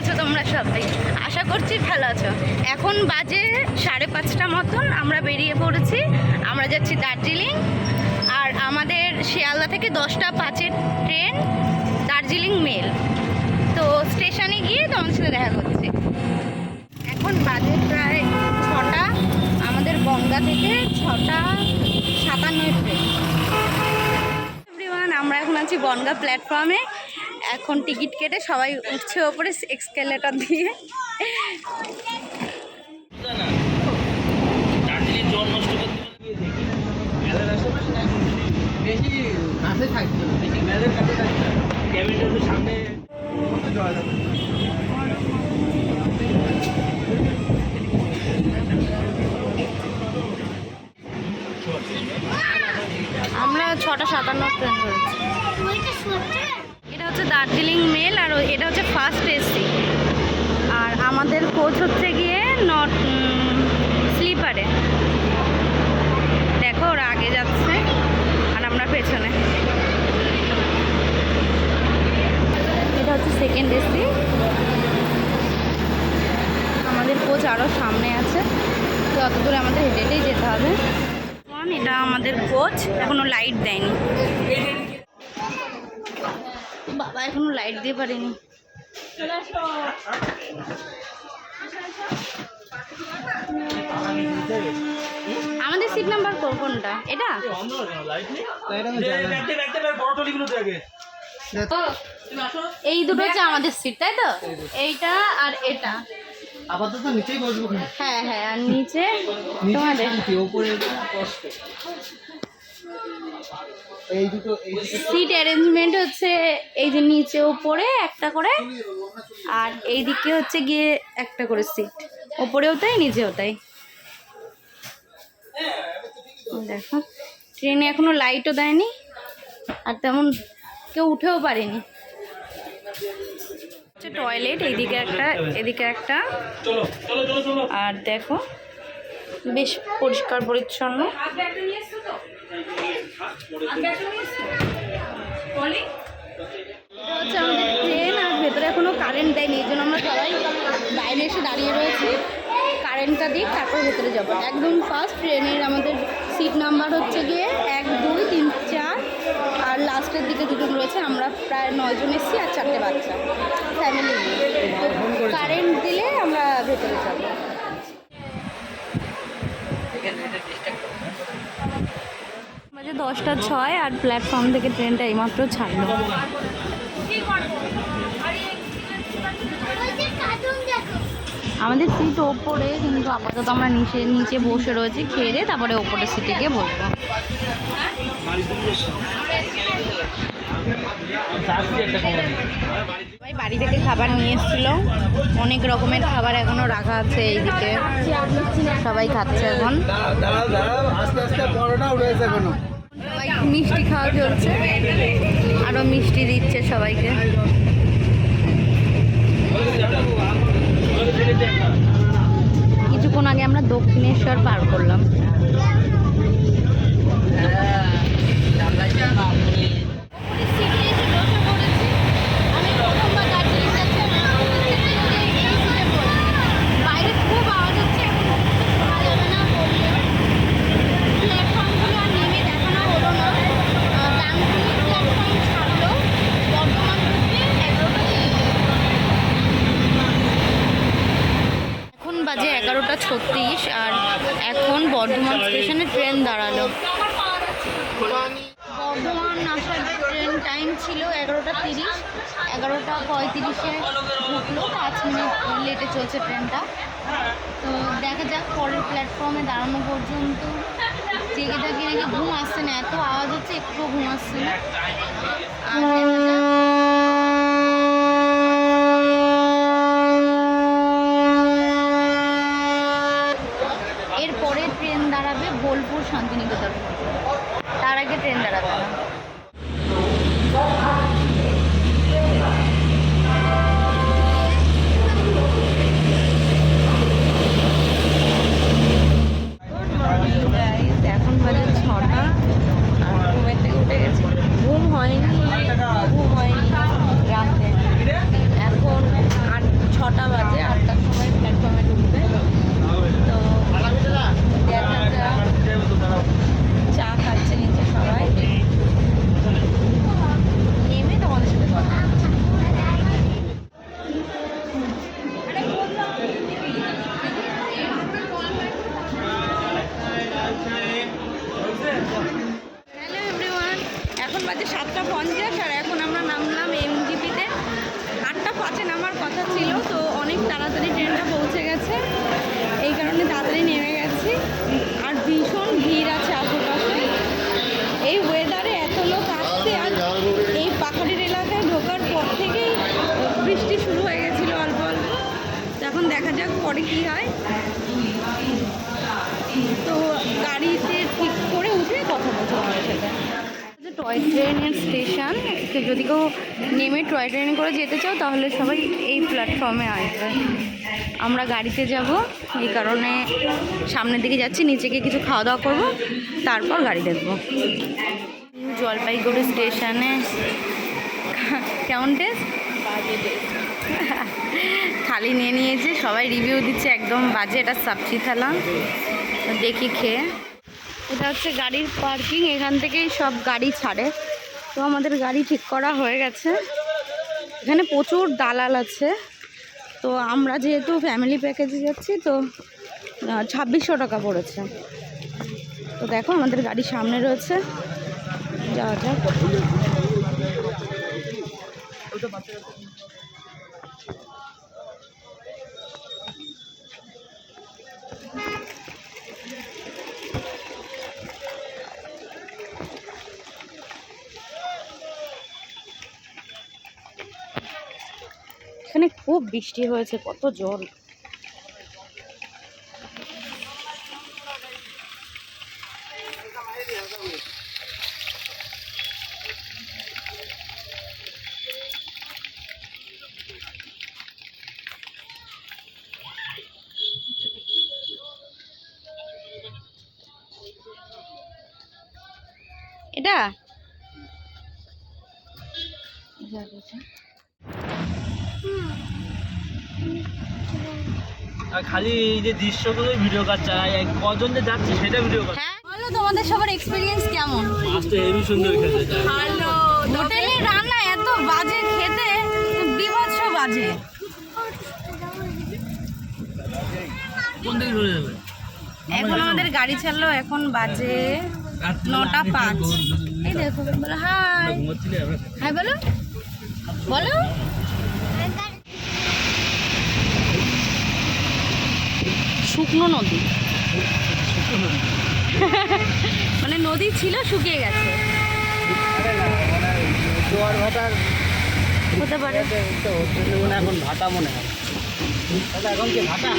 আছো তোমরা সবাই? আশা করছি ভালো আছো। এখন বাজে 5:30 মতন, আমরা বেরিয়ে পড়েছি। আমরা যাচ্ছি দার্জিলিং। আর আমাদের শিয়ালদা থেকে 10:05 ট্রেন দার্জিলিং মেল। তো স্টেশনে গিয়ে তোমাদের সাথে দেখা করছি। এখন বাজে প্রায় 6টা। আমাদের বনগাঁ থেকে 6:57 ট্রেন। এভরিওয়ান, আমরা এখন আছি বনগাঁ প্ল্যাটফর্মে। এখন টিকিট কেটে সবাই উঠছে ওপরে এক্সকেলেটর দিয়ে। আমরা 6:57 ট্রেন ধরেছি। এটা হচ্ছে দার্জিলিং মেল আর এটা হচ্ছে ফার্স্ট এসি। আর আমাদের কোচ হচ্ছে গিয়ে স্লিপারে। দেখো ওরা আগে যাচ্ছে আর আমরা পেছনে। এটা হচ্ছে সেকেন্ড এসি। আমাদের কোচ আরও সামনে আছে, যত দূরে আমাদের হেঁটে হেঁটেই যেতে হবে। এটা আমাদের কোচ, এখনো লাইট দেয়নি। বাবা এখনো লাইট দিয়ে পারিনি। আমাদের সিট নাম্বার কোনটা? এটা এই দুটো হচ্ছে আমাদের সিট, তাই তো? এইটা আর এটা আপাতত নিচেই বসবো। হ্যাঁ হ্যাঁ, আর নিচে তোমাদের সিট অ্যারেঞ্জমেন্ট হচ্ছে এই যে নিচে ওপরে একটা করে, আর এই দিকে হচ্ছে গিয়ে একটা করে সিট, ওপরেও তাই নিচেও তাই। দেখো ট্রেনে এখনো লাইটও দেয়নি, আর তেমন কেউ উঠেও পারেনি। টয়লেট এইদিকে একটা, এদিকে একটা। আর দেখো বেশ পরিষ্কার পরিচ্ছন্ন। এটা হচ্ছে আমাদের ট্রেন, আর ভেতরে এখনো কারেন্ট দেয়নি, এই জন্য আমরা সবাই বাইরে এসে দাঁড়িয়ে রয়েছি। কারেন্টটা দিই তারপর ভেতরে যাবো। একদম ফার্স্ট ট্রেনের আমাদের সিট নাম্বার হচ্ছে গিয়ে 1, 2, 3, 4, আর লাস্টের দিকে দুজন রয়েছে। আমরা প্রায় 9 জন এসেছি আর 4টে বাচ্চা ফ্যামিলি নিয়ে। কারেন্ট দিলে আমরা ভেতরে যাবো। বাজে 10:06 আর প্ল্যাটফর্ম থেকে ট্রেনটা এইমাত্র ছাড়লো। আমাদের সিট ওপরে, কিন্তু আপাতত আমরা নিচে বসে রয়েছি। খেয়ে দিয়ে তারপরে ওপরের সিটে গিয়ে বসবো। সবাই বাড়ি থেকে খাবার নিয়ে এসেছিল, অনেক রকমের খাবার এখনো রাখা আছে এইদিকে, সবাই খাচ্ছে এখন। সবাই মিষ্টি খাওয়া চলছে, আরো মিষ্টি দিচ্ছে সবাইকে। কিছুক্ষণ আগে আমরা দক্ষিণেশ্বর পার করলাম। বাজে 11:36 আর এখন বর্ধমান স্টেশনে ট্রেন দাঁড়ালো। বর্ধমান আসার ট্রেন টাইম ছিল 11:30, 11:35-এ ঢুকলো। 5 মিনিট লেটে চলছে ট্রেনটা। তো দেখা যাক, পরের প্ল্যাটফর্মে দাঁড়ানো পর্যন্ত জেগে থাকি নাকি। ঘুম আসছে না, এত আওয়াজ হচ্ছে, একটুও ঘুম আসছে না। এরপরে ট্রেন দাঁড়াবে বোলপুর শান্তিনিকেতন, তার আগে ট্রেন দাঁড়াবে না। এখন বাজে 6টা আর ঘুমের থেকে উঠে গেছি। ঘুম হয়নি রাতে। এখন 6 তাড়াতাড়ি ট্রেনটা পৌঁছে গেছে, এই কারণে তাড়াতাড়ি নেমে গেছি। আর ভীষণ ভিড় আছে আশেপাশে। এই ওয়েদারে এত লোক আসছে, আর এই পাহাড়ের এলাকায় ঢোকার পর থেকেই বৃষ্টি শুরু হয়ে গেছিলো অল্প অল্প। তো এখন দেখা যাক পরে কী হয়। তো গাড়িতে ঠিক করে উঠে কথা বলছো আমার সাথে। টয় ট্রেনের স্টেশন, যদি কেউ নেমে টয় ট্রেনে করে যেতে চাও তাহলে সবাই এই প্ল্যাটফর্মে আসবে। আমরা গাড়িতে যাব, এই কারণে সামনের দিকে যাচ্ছি, নিচে গিয়ে কিছু খাওয়া দাওয়া করবো, তারপর গাড়ি দেখবো। জলপাইগুড়ি স্টেশনে কেমন টেস্ট? থালি নিয়ে নিয়েছে, সবাই রিভিউ দিচ্ছে একদম বাজে, এটা সাবজি থালা। দেখি খেয়ে। এটা হচ্ছে গাড়ির পার্কিং, এখান থেকেই সব গাড়ি ছাড়ে। তো আমাদের গাড়ি ঠিক করা হয়ে গেছে। এখানে প্রচুর দালাল আছে। তো আমরা যেহেতু ফ্যামিলি প্যাকেজে যাচ্ছি, তো 2600 টাকা পড়েছে। তো দেখো আমাদের গাড়ি সামনে রয়েছে, যাওয়া যাক। এখানে খুব বৃষ্টি হয়েছে, কত জল। এটা খালি এই যে দৃশ্যগুলোই ভিডিও কাজ চালায়, কজন যে যাচ্ছে সেটা ভিডিও কাজ। হ্যাঁ বলো, তোমাদের সবার এক্সপিরিয়েন্স কেমন? মাছ তো হেভি সুন্দর খেতে। ভালো। হোটেলে রান্না এত বাজে খেতে, বিভৎস বাজে। কোন দিকে ঘুরে যাবে? এখন আমাদের গাড়ি ছাড়লো, এখন বাজে 9:05। এই দেখো, বলো হাই। হাই বলো, বলো। শুকনো নদী, মানে নদী ছিল শুকিয়ে গেছে। জোয়ার ভাটার হতে পারে। এখন ভাটা মনে হয়। এখন কি ভাটা?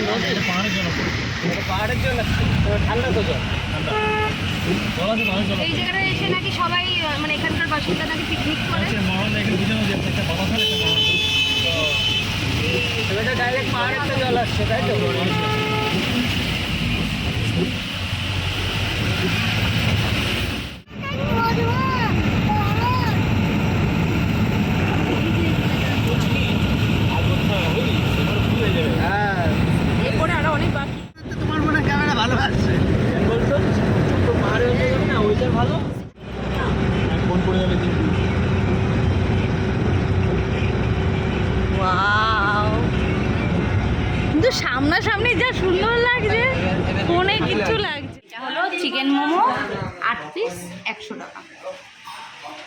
নদী পাহাড়ের জন্য, পাহাড়ের জন্য ঠান্ডা তো জল। এই জায়গাটা এসে নাকি সবাই, মানে এখানকার বাসিন্দা নাকি পিকনিক করে। এটা ডাইরেক্ট পাহাড়ের তো জল আসছে, তাই তো? এরপরে আরো অনেক বাকি। তোমার মনে ক্যামেরা ভালো আসছে বলতো, তো পাহাড়ে হয়ে যাবে না, ওইটা ভালো। ফোন করে যাবে ওয়াও, কিন্তু সামনাসামনি যা সুন্দর লাগছে, ফোনে কিচ্ছু লাগছে। এটা হলো চিকেন মোমো, 8 পিস 100 টাকা,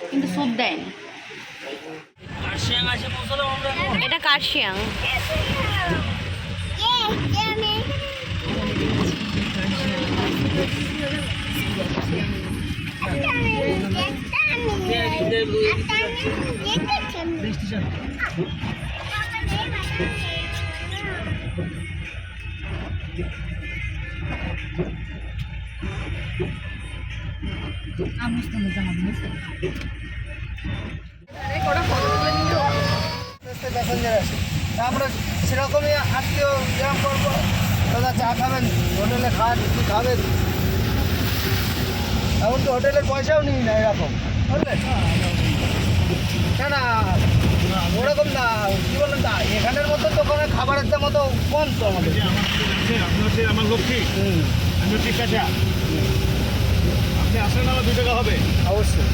কিন্তু স্যুপ দেয়নি। কার্শিয়াং আসে পৌঁছালাম আমরা এখন। এটা কার্শিয়াং। প্যাসেঞ্জার আছে, আমরা সেরকমই আজকেও যেরকম করবো। দাদা চা খাবেন, হোটেলে খান, কি খাবেন? এখন তো হোটেলের পয়সাও নিই না এরকম, বুঝলেন? না না ওরকম না, কী বললেন না, এখানের মতো দোকানে খাবারের দাম মতো কম তো আমাদের। আমার লক্ষ্মী আমি ঠিক আছে, আপনি আসলে আমার 2 টাকা হবে অবশ্যই।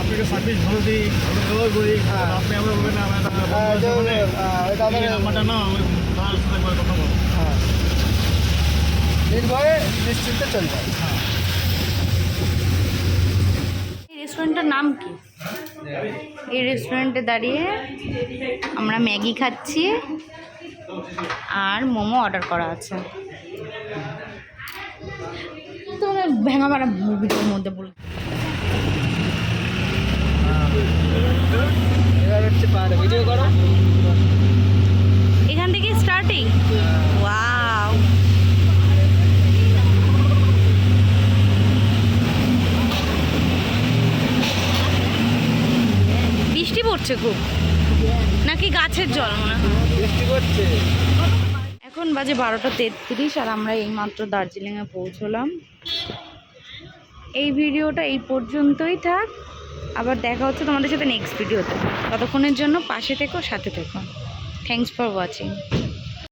আপনাকে সার্ভিস ভালো দিই, ভালো ব্যবহার করি, আপনি আমরা বলবেন না নাম্বারটা না, আমি তার সাথে একবার কথা বলবো। হ্যাঁ, নির্ভয়ে নিশ্চিন্তে চলবে। রেস্টুরেন্টের নাম কি? এই রেস্টুরেন্টে দাঁড়িয়ে আমরা ম্যাগি খাচ্ছি আর মোমো অর্ডার করা আছে। তোমার ভেঙা মারা ভিডিওর মধ্যে বল। এবার হচ্ছে পাহাড়ে ভিডিও করো। এখান থেকে স্টার্টিং। ওয়াও, বৃষ্টি পড়ছে খুব, নাকি গাছের জল মনে হয়? বৃষ্টি করছে। এখন বাজে 12:33 আর আমরা এইমাত্র দার্জিলিংয়ে পৌঁছলাম। এই ভিডিওটা এই পর্যন্তই থাক, আবার দেখা হচ্ছে তোমাদের সাথে নেক্সট ভিডিওতে। ততক্ষণের জন্য পাশে থেকো, সাথে থেকো। Thanks for watching.